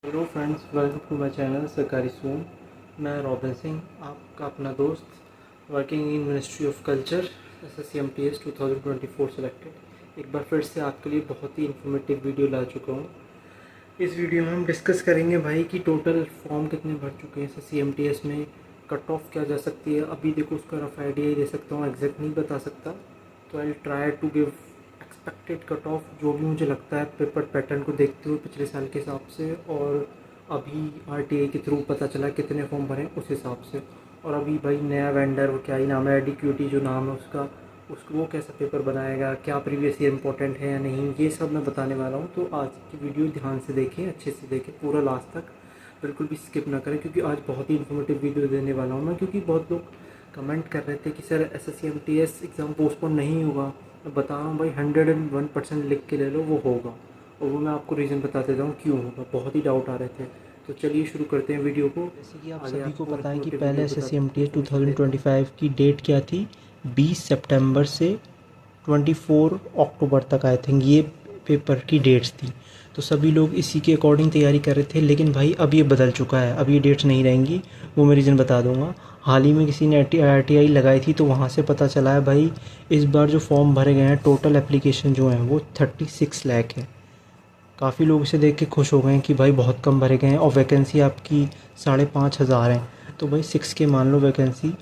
Hello friends, welcome to my channel सरकारी soon. मैं Robin Singh, आपका अपना दोस्त, working in ministry of culture, SSCMTS 2024 selected. एक बार फिर से आपके लिए बहुत ही इन्फॉर्मेटिव वीडियो ला चुका हूँ। इस वीडियो में हम डिस्कस करेंगे भाई कि टोटल फॉर्म कितने भर चुके हैं SSCMTS में, कट ऑफ क्या जा सकती है। अभी देखो उसका रफ आइडिया ही दे सकता हूँ, एग्जैक्ट नहीं बता सकता। तो I try to give expected cut off, जो भी मुझे लगता है पेपर पैटर्न को देखते हुए पिछले साल के हिसाब से, और अभी RTA के थ्रू पता चला कितने फॉर्म भरे उस हिसाब से। और अभी भाई नया वेंडर, वो क्या ही नाम है, एडिक्यूटी जो नाम है उसको वो कैसा पेपर बनाएगा, क्या प्रीवियस ईयर इंपॉर्टेंट है या नहीं, ये सब मैं बताने वाला हूँ। तो आज की वीडियो ध्यान से देखें, अच्छे से देखें पूरा लास्ट तक, बिल्कुल भी स्किप ना करें, क्योंकि आज बहुत ही इन्फॉर्मेटिव वीडियो देने वाला हूँ मैं। क्योंकि बहुत लोग कमेंट कर रहे थे कि सर SSCMTS एग्ज़ाम पोस्टपोन नहीं होगा। मैं बता रहा हूँ भाई, 101% लिख के ले लो, वो होगा। और वो मैं आपको रीज़न बता देता हूँ क्यों होगा, बहुत ही डाउट आ रहे थे। तो चलिए शुरू करते हैं वीडियो को। जैसे कि आप आगे सभी को आपको पता है कि इन्फॉर्मेटिव पहले वीडियो एस एस सी बताते M T S two information thousand देता ट्वेंटी हूँ। फाइव की डेट क्या थी? 20 सितंबर से 24 अक्टूबर तक आई थिंक ये पेपर की डेट्स थी। तो सभी लोग इसी के अकॉर्डिंग तैयारी कर रहे थे, लेकिन भाई अब ये बदल चुका है, अब ये डेट्स नहीं रहेंगी। वो मैं रीज़न बता दूंगा। हाल ही में किसी ने RTI लगाई थी, तो वहाँ से पता चला है भाई इस बार जो फॉर्म भरे गए हैं, टोटल एप्लीकेशन जो हैं वो 36 लाख है। काफ़ी लोग इसे देख के खुश हो गए हैं कि भाई बहुत कम भरे गए हैं, और वैकेंसी आपकी 5,500 हैं। तो भाई 6 के मान लो वैकेंसी।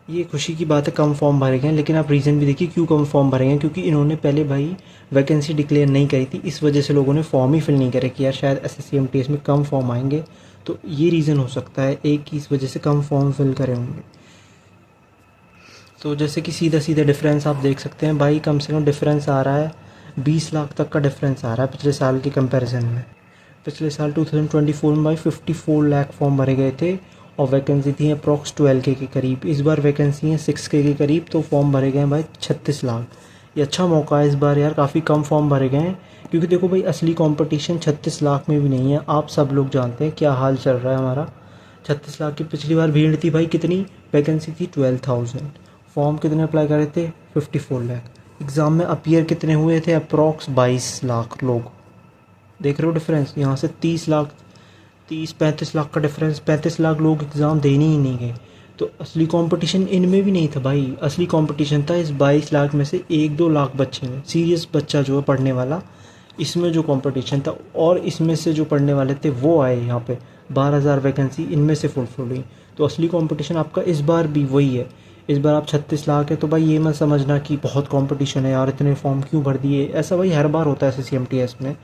ये खुशी की बात है, कम फॉर्म भरे गए हैं, लेकिन आप रीज़न भी देखिए क्यों कम फॉर्म भरे हैं। क्योंकि इन्होंने पहले भाई वैकेंसी डिक्लेयर नहीं करी थी, इस वजह से लोगों ने फॉर्म ही फिल नहीं करे कि यार शायद SSCMTS में कम फॉर्म आएंगे। तो ये रीज़न हो सकता है एक कि इस वजह से कम फॉर्म फिल करे होंगे। तो जैसे कि सीधा सीधा डिफरेंस आप देख सकते हैं भाई, कम से कम डिफरेंस आ रहा है 20 लाख तक का डिफरेंस आ रहा है पिछले साल के कंपैरिजन में। पिछले साल 2024 में भाई 54 लाख फॉर्म भरे गए थे, और वैकेंसी थी अप्रॉक्स 12K के करीब। इस बार वैकेंसी है 6K के करीब, तो फॉर्म भरे गए हैं भाई 36 लाख। ये अच्छा मौका है इस बार यार, काफ़ी कम फॉर्म भरे गए हैं। क्योंकि देखो भाई, असली कंपटीशन 36 लाख में भी नहीं है। आप सब लोग जानते हैं क्या हाल चल रहा है हमारा। 36 लाख की पिछली बार भीड़ थी भाई, कितनी वैकेंसी थी 12,000। फॉर्म कितने अप्लाई करे थे? 54 लाख। एग्ज़ाम में अपीयर कितने हुए थे? अप्रॉक्स 22 लाख लोग। देख रहे हो डिफरेंस? यहाँ से 30 लाख, 30-35 लाख का डिफरेंस। 35 लाख लोग एग्ज़ाम देने ही नहीं गए। तो असली कंपटीशन इनमें भी नहीं था भाई, असली कंपटीशन था इस 22 लाख में से 1-2 लाख बच्चे में। सीरियस बच्चा जो है पढ़ने वाला, इसमें जो कंपटीशन था। और इसमें से जो पढ़ने वाले थे वो आए यहाँ पे। 12,000 वैकेंसी इनमें से फुलफिल हुई। तो असली कंपटीशन आपका इस बार भी वही है। इस बार आप 36 लाख है, तो भाई ये मत समझना कि बहुत कंपटीशन है यार, इतने फॉर्म क्यों भर दिए। ऐसा भाई हर बार होता है SSCMTS में।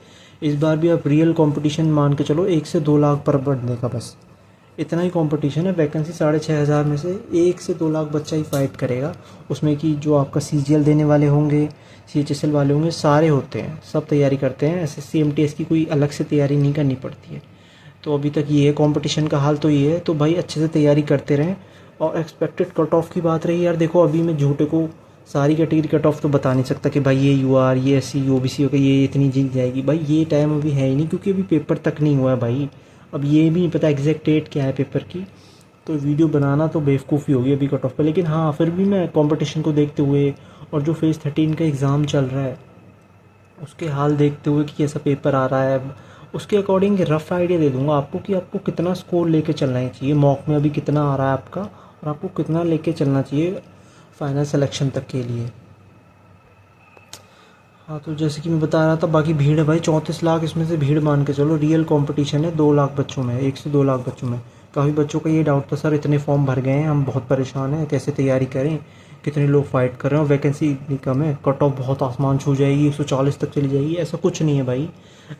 इस बार भी आप रियल कंपटीशन मान के चलो, 1 से 2 लाख पर बढ़ने का, बस इतना ही कंपटीशन है। वैकेंसी 6,500 में से 1 से 2 लाख बच्चा ही फाइट करेगा। उसमें कि जो आपका CGL देने वाले होंगे, CHSL वाले होंगे, सारे होते हैं, सब तैयारी करते हैं। SSCMTS की कोई अलग से तैयारी नहीं करनी पड़ती है। तो अभी तक ये है कंपटीशन का हाल, तो ये है। तो भाई अच्छे से तैयारी करते रहें। और एक्सपेक्टेड कट ऑफ की बात रही यार, देखो अभी मैं झूठे को सारी कैटेगरी कट ऑफ तो बता नहीं सकता कि भाई ये UR, ये SC OBC हो गया, ये इतनी जीत जाएगी। भाई ये टाइम अभी है ही नहीं, क्योंकि अभी पेपर तक नहीं हुआ है भाई। अब ये भी नहीं पता एग्जैक्ट डेट क्या है पेपर की। तो वीडियो बनाना तो बेवकूफ़ी होगी अभी कट ऑफ पे। लेकिन हाँ, फिर भी मैं कंपटीशन को देखते हुए, और जो फेज़ 13 का एग्ज़ाम चल रहा है उसके हाल देखते हुए कि कैसा पेपर आ रहा है, उसके अकॉर्डिंग रफ़ आइडिया दे दूंगा आपको कि आपको कितना स्कोर लेके चलना ही चाहिए। मॉक में अभी कितना आ रहा है आपका, और आपको कितना लेके चलना चाहिए फाइनल सिलेक्शन तक के लिए। हाँ, तो जैसे कि मैं बता रहा था, बाकी भीड़ है भाई 34 लाख, इसमें से भीड़ मान के चलो रियल कंपटीशन है 2 लाख बच्चों में, 1 से 2 लाख बच्चों में। काफ़ी बच्चों का ये डाउट था, सर इतने फॉर्म भर गए हैं, हम बहुत परेशान हैं, कैसे तैयारी करें, कितने लोग फाइट कर रहे हैं, वैकेंसी इतनी कम है, कट ऑफ बहुत आसमान छू जाएगी, 140 तक चली जाएगी। ऐसा कुछ नहीं है भाई,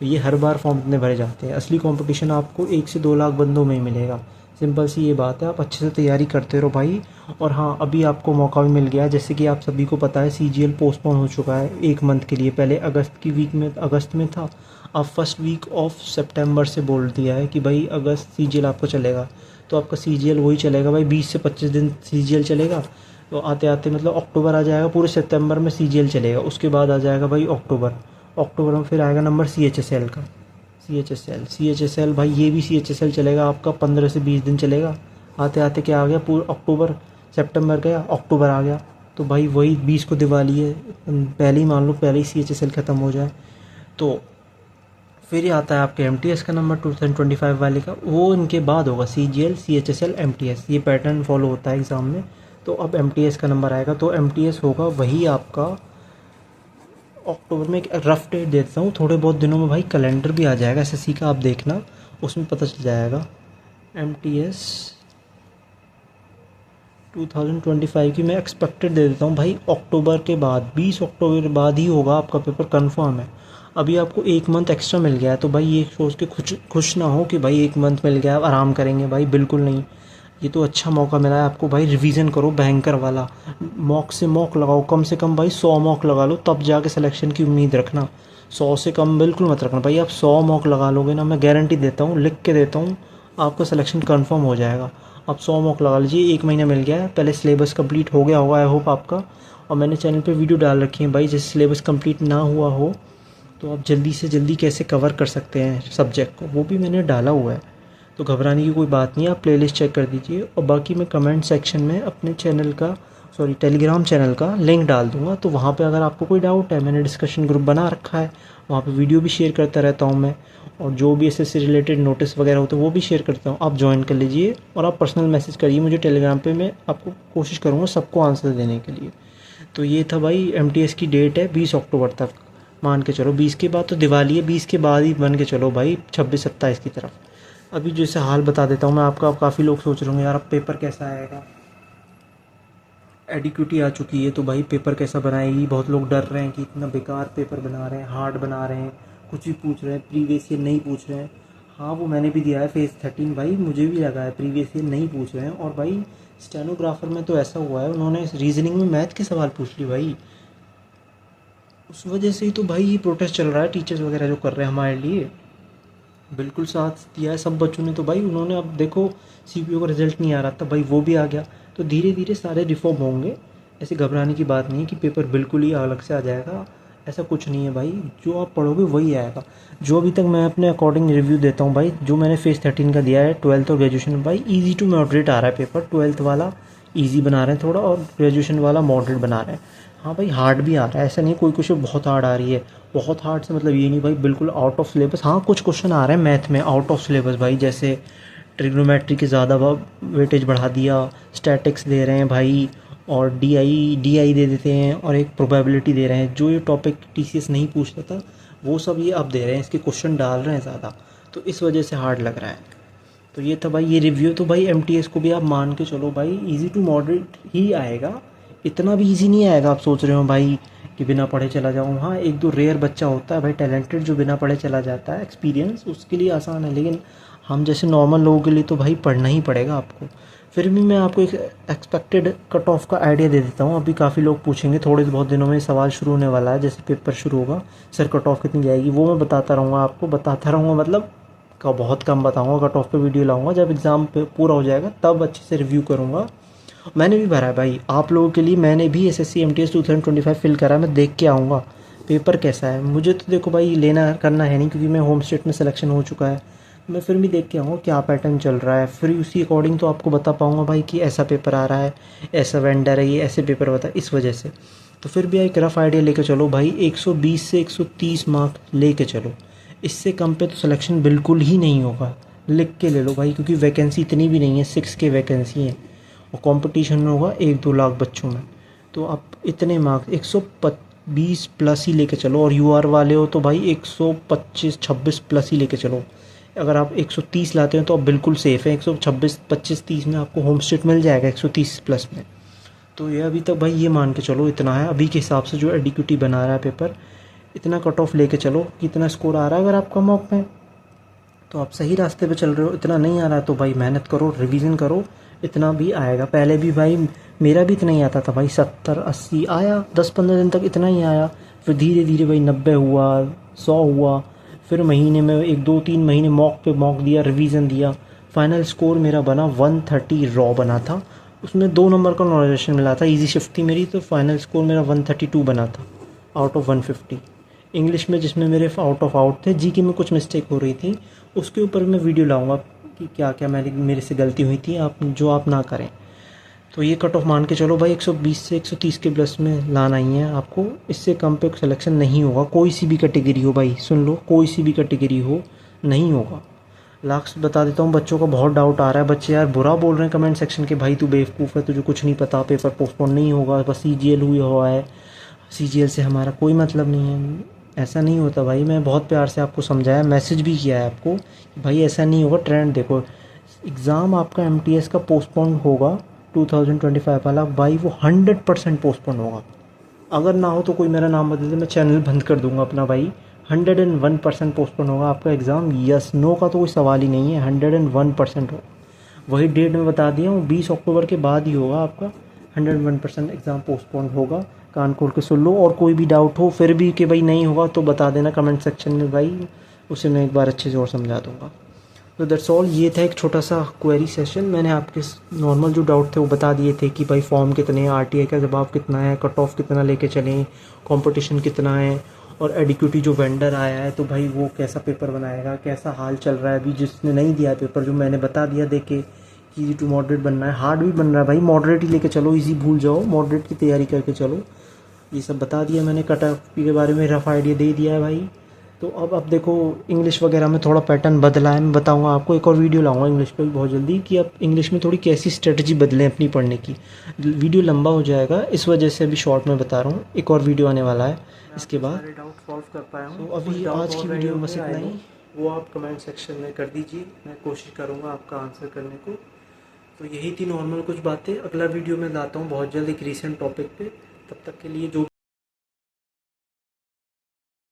ये हर बार फॉर्म इतने भरे जाते हैं। असली कंपटीशन आपको 1 से 2 लाख बंदों में ही मिलेगा। सिंपल सी ये बात है, आप अच्छे से तैयारी करते रहो भाई। और हाँ, अभी आपको मौका भी मिल गया है। जैसे कि आप सभी को पता है, CGL पोस्टपोन हो चुका है 1 मंथ के लिए। पहले अगस्त में था, अब फर्स्ट वीक ऑफ सितंबर से बोल दिया है कि भाई अगस्त CGL आपको चलेगा। तो आपका CGL वही चलेगा भाई, 20 से 25 दिन CGL चलेगा। तो आते आते मतलब अक्टूबर आ जाएगा, पूरे सितंबर में CGL चलेगा। उसके बाद आ जाएगा भाई अक्टूबर। अक्टूबर में फिर आएगा नंबर CHSL का। CHSL भाई, ये भी CHSL चलेगा आपका 15 से 20 दिन चलेगा। आते आते क्या आ गया, पूरा अक्टूबर, सितंबर गया, अक्टूबर आ गया। तो भाई वही 20 को दिवाली है, पहले ही मान लो, पहले ही CHSL ख़त्म हो जाए। तो फिर ये आता है आपके MTS का नंबर 2025 वाले का, वो इनके बाद होगा CGL CHSL MTS, ये पैटर्न फॉलो होता है एग्ज़ाम में। तो अब MTS का नंबर आएगा, तो MTS होगा वही आपका अक्टूबर में। एक रफ डेट देता हूँ, थोड़े बहुत दिनों में भाई कैलेंडर भी आ जाएगा SSC का, आप देखना उसमें पता चल जाएगा। MTS 2025 की मैं एक्सपेक्टेड दे देता हूँ भाई, अक्टूबर के बाद 20 अक्टूबर के बाद ही होगा आपका पेपर, कंफर्म है। अभी आपको 1 मंथ एक्स्ट्रा मिल गया है, तो भाई ये सोच के खुश ना हो कि भाई 1 मंथ मिल गया आराम करेंगे, भाई बिल्कुल नहीं। ये तो अच्छा मौका मिला है आपको भाई, रिवीजन करो भयंकर वाला, मॉक से मॉक लगाओ, कम से कम भाई 100 मॉक लगा लो, तब जाके सिलेक्शन की उम्मीद रखना। 100 से कम बिल्कुल मत रखना भाई, आप 100 मॉक लगा लोगे ना, मैं गारंटी देता हूँ, लिख के देता हूँ, आपका सिलेक्शन कन्फर्म हो जाएगा। आप 100 मॉक लगा लीजिए, 1 महीना मिल गया है, पहले सिलेबस कंप्लीट हो गया होगा आई होप आपका। और मैंने चैनल पे वीडियो डाल रखी है भाई, जैसे सिलेबस कंप्लीट ना हुआ हो तो आप जल्दी से जल्दी कैसे कवर कर सकते हैं सब्जेक्ट को, वो भी मैंने डाला हुआ है। तो घबराने की कोई बात नहीं है, आप प्लेलिस्ट चेक कर दीजिए। और बाकी मैं कमेंट सेक्शन में अपने चैनल का टेलीग्राम चैनल का लिंक डाल दूंगा, तो वहाँ पे अगर आपको कोई डाउट है, मैंने डिस्कशन ग्रुप बना रखा है, वहाँ पे वीडियो भी शेयर करता रहता हूँ मैं, और जो भी SSC से रिलेटेड नोटिस वगैरह होते हैं वो भी शेयर करता हूँ। आप ज्वाइन कर लीजिए और आप पर्सनल मैसेज करिए मुझे टेलीग्राम पे, मैं आपको कोशिश करूँगा सबको आंसर देने के लिए। तो ये था भाई, MTS की डेट है 20 अक्टूबर तक, मान के चलो 20 के बाद तो दिवाली है, 20 के बाद ही बन के चलो भाई 26-27 की तरफ। अभी जैसे हाल बता देता हूँ मैं आपका, काफ़ी लोग सोच रहे होंगे यार अब पेपर कैसा आएगा, एडिक्यूटी आ चुकी है तो भाई पेपर कैसा बनाएगी, बहुत लोग डर रहे हैं कि इतना बेकार पेपर बना रहे हैं, हार्ड बना रहे हैं, कुछ भी पूछ रहे हैं, प्रीवियस ईयर नहीं पूछ रहे हैं। हाँ वो मैंने भी दिया है फेज़ 13 भाई, मुझे भी लगा है प्रीवियस ईयर नहीं पूछ रहे हैं। और भाई स्टेनोग्राफर में तो ऐसा हुआ है, उन्होंने रीजनिंग में मैथ के सवाल पूछ लिए भाई, उस वजह से ही तो भाई ये प्रोटेस्ट चल रहा है, टीचर्स वगैरह जो कर रहे हैं हमारे लिए। बिल्कुल साथ दिया है सब बच्चों ने, तो भाई उन्होंने, अब देखो CPO का रिजल्ट नहीं आ रहा था भाई, वो भी आ गया, तो धीरे धीरे सारे रिफॉर्म होंगे। ऐसे घबराने की बात नहीं है कि पेपर बिल्कुल ही अलग से आ जाएगा, ऐसा कुछ नहीं है भाई, जो आप पढ़ोगे वही आएगा। जो अभी तक मैं अपने अकॉर्डिंग रिव्यू देता हूँ भाई, जो मैंने फेज़ 13 का दिया है 12th और ग्रेजुएशन में, भाई ईजी टू मॉडरेट आ रहा है पेपर, 12th वाला ईजी बना रहे हैं थोड़ा, और ग्रेजुएशन वाला मॉडरेट बना रहे हैं। हाँ भाई हार्ड भी आ रहा है, ऐसा नहीं कोई क्वेश्चन बहुत हार्ड आ रही है, बहुत हार्ड से मतलब ये नहीं भाई बिल्कुल आउट ऑफ सिलेबस। हाँ कुछ क्वेश्चन आ रहे हैं मैथ में आउट ऑफ सिलेबस भाई, जैसे ट्रिग्नोमेट्री के ज़्यादा वेटेज बढ़ा दिया, स्टैटिक्स दे रहे हैं भाई, और DI दे देते हैं, और एक प्रोबेबिलिटी दे रहे हैं, जो ये टॉपिक TCS नहीं पूछता था वो सब ये अब दे रहे हैं, इसके क्वेश्चन डाल रहे हैं ज़्यादा, तो इस वजह से हार्ड लग रहा है। तो ये था भाई ये रिव्यू, तो भाई MTS को भी आप मान के चलो भाई ईजी टू मॉडरेट ही आएगा, इतना भी ईजी नहीं आएगा आप सोच रहे हो भाई कि बिना पढ़े चला जाऊँ। हाँ एक दो रेयर बच्चा होता है भाई टैलेंटेड जो बिना पढ़े चला जाता है, एक्सपीरियंस उसके लिए आसान है, लेकिन हम जैसे नॉर्मल लोगों के लिए तो भाई पढ़ना ही पड़ेगा आपको। फिर भी मैं आपको एक एक्सपेक्टेड कट ऑफ का आइडिया दे देता हूँ। अभी काफ़ी लोग पूछेंगे, थोड़े बहुत दिनों में सवाल शुरू होने वाला है, जैसे पेपर शुरू होगा, सर कट ऑफ कितनी जाएगी, वो मैं बताता रहूँगा आपको, बताता रहूँगा मतलब का बहुत कम बताऊँगा, कट ऑफ पे वीडियो लाऊँगा जब एग्ज़ाम पे पूरा हो जाएगा, तब अच्छे से रिव्यू करूँगा। मैंने भी भरा है भाई आप लोगों के लिए, मैंने भी SSC MTS 2025 फिल करा, मैं देख के आऊँगा पेपर कैसा है। मुझे तो देखो भाई लेना करना है नहीं, क्योंकि मैं होम स्टेट में सिलेक्शन हो चुका है, मैं फिर भी देख के आऊँगा क्या पैटर्न चल रहा है, फिर उसी अकॉर्डिंग तो आपको बता पाऊँगा भाई कि ऐसा पेपर आ रहा है, ऐसा वेंडर है, ये ऐसे पेपर बता, इस वजह से। तो फिर भी एक रफ़ आइडिया लेके चलो भाई, 120 से 130 मार्क लेके चलो, इससे कम पे तो सिलेक्शन बिल्कुल ही नहीं होगा, लिख के ले लो भाई, क्योंकि वैकेंसी इतनी भी नहीं है, 6 के वैकेंसी है, और कंपटीशन में होगा 1-2 लाख बच्चों में, तो आप इतने मार्क्स 120 प्लस ही लेके चलो, और UR वाले हो तो भाई 125-26 प्लस ही लेके चलो। अगर आप 130 लाते हैं तो आप बिल्कुल सेफ़ है, 126-25-30 में आपको होम स्टेट मिल जाएगा 130 प्लस में। तो ये अभी तक भाई ये मान के चलो इतना है अभी के हिसाब से, जो एडिक्यूटी बना रहा है पेपर, इतना कट ऑफ लेके चलो, कितना स्कोर आ रहा है अगर आपका मॉक में, तो आप सही रास्ते पे चल रहे हो। इतना नहीं आ रहा तो भाई मेहनत करो, रिवीजन करो, इतना भी आएगा। पहले भी भाई मेरा भी इतना ही आता था भाई, 70-80 आया, 10-15 दिन तक इतना ही आया, फिर धीरे धीरे भाई 90 हुआ, 100 हुआ, फिर महीने में 1-2-3 महीने मॉक पे मॉक दिया, रिवीजन दिया, फाइनल स्कोर मेरा बना 130 रॉ बना था, उसमें 2 नंबर का नॉलेजेशन मिला था, इजी शिफ्ट थी मेरी, तो फाइनल स्कोर मेरा 132 बना था आउट ऑफ 150। इंग्लिश में जिसमें मेरे आउट ऑफ आउट थे, GK में कुछ मिस्टेक हो रही थी, उसके ऊपर मैं वीडियो लाऊंगा कि क्या क्या मेरे से गलती हुई थी, आप ना करें। तो ये कट ऑफ मान के चलो भाई 120 से 130 के प्लस में लाना ही है आपको, इससे कम पे सिलेक्शन नहीं होगा। कोई सी भी कैटेगरी हो भाई, सुन लो, कोई सी भी कैटेगरी हो नहीं होगा। लास्ट बता देता हूँ, बच्चों का बहुत डाउट आ रहा है, बच्चे यार बुरा बोल रहे हैं कमेंट सेक्शन के, भाई तू बेवकूफ़ है, तुझे कुछ नहीं पता, पेपर पोस्टपोन नहीं होगा, बस CGL हुआ है, CGL से हमारा कोई मतलब नहीं है। ऐसा नहीं होता भाई, मैं बहुत प्यार से आपको समझाया, मैसेज भी किया है आपको कि भाई ऐसा नहीं होगा। ट्रेंड देखो, एग्ज़ाम आपका MTS का पोस्टपोन होगा 2025 वाला भाई, वो 100% पोस्टपोन होगा। अगर ना हो तो कोई मेरा नाम बदल दे, मैं चैनल बंद कर दूंगा अपना भाई। 101% पोस्टपोन होगा आपका एग्ज़ाम, यस नो का तो कोई सवाल ही नहीं है, 101% होगा। वही डेट में बता दिया हूँ, 20 अक्टूबर के बाद ही होगा आपका 101% एग्ज़ाम पोस्टपोन होगा। कान खोल के सुन लो, और कोई भी डाउट हो फिर भी कि भाई नहीं होगा तो बता देना कमेंट सेक्शन में भाई, उसे मैं एक बार अच्छे से और समझा दूँगा। तो दैट्स ऑल, ये था एक छोटा सा क्वेरी सेशन। मैंने आपके नॉर्मल जो डाउट थे वो बता दिए थे कि भाई फॉर्म कितने हैं, RTI का जवाब कितना है, कट ऑफ कितना लेके चलें, कंपटीशन कितना है, और एडिक्यूटी जो वेंडर आया है तो भाई वो कैसा पेपर बनाएगा, कैसा हाल चल रहा है अभी जिसने नहीं दिया पेपर, जो मैंने बता दिया देखे कि ईजी टू मॉडरेट बनना है, हार्ड भी बन रहा है भाई, मॉडरेट ही लेके चलो, ईजी भूल जाओ, मॉडरेट की तैयारी करके चलो। ये सब बता दिया मैंने, कट ऑफ के बारे में रफ आइडिया दे दिया है भाई। तो अब देखो इंग्लिश वगैरह में थोड़ा पैटर्न बदला है, मैं बताऊंगा आपको, एक और वीडियो लाऊंगा इंग्लिश पे भी बहुत जल्दी कि अब इंग्लिश में थोड़ी कैसी स्ट्रेटजी बदलें अपनी पढ़ने की। वीडियो लंबा हो जाएगा, इस वजह से अभी शॉर्ट में बता रहा हूँ, एक और वीडियो आने वाला है इसके बाद। सारे डाउट सॉल्व कर पाया हूँ। तो अभी कुछ doubt आज की और रहे वीडियो में बस होंगे, इतना I know, ही। वो आप कमेंट सेक्शन में कर दीजिए, मैं कोशिश करूँगा आपका आंसर करने को। तो यही थी नॉर्मल कुछ बातें, अगला वीडियो में लाता हूँ बहुत जल्द एक रीसेंट टॉपिक पे। तब तक के लिए जो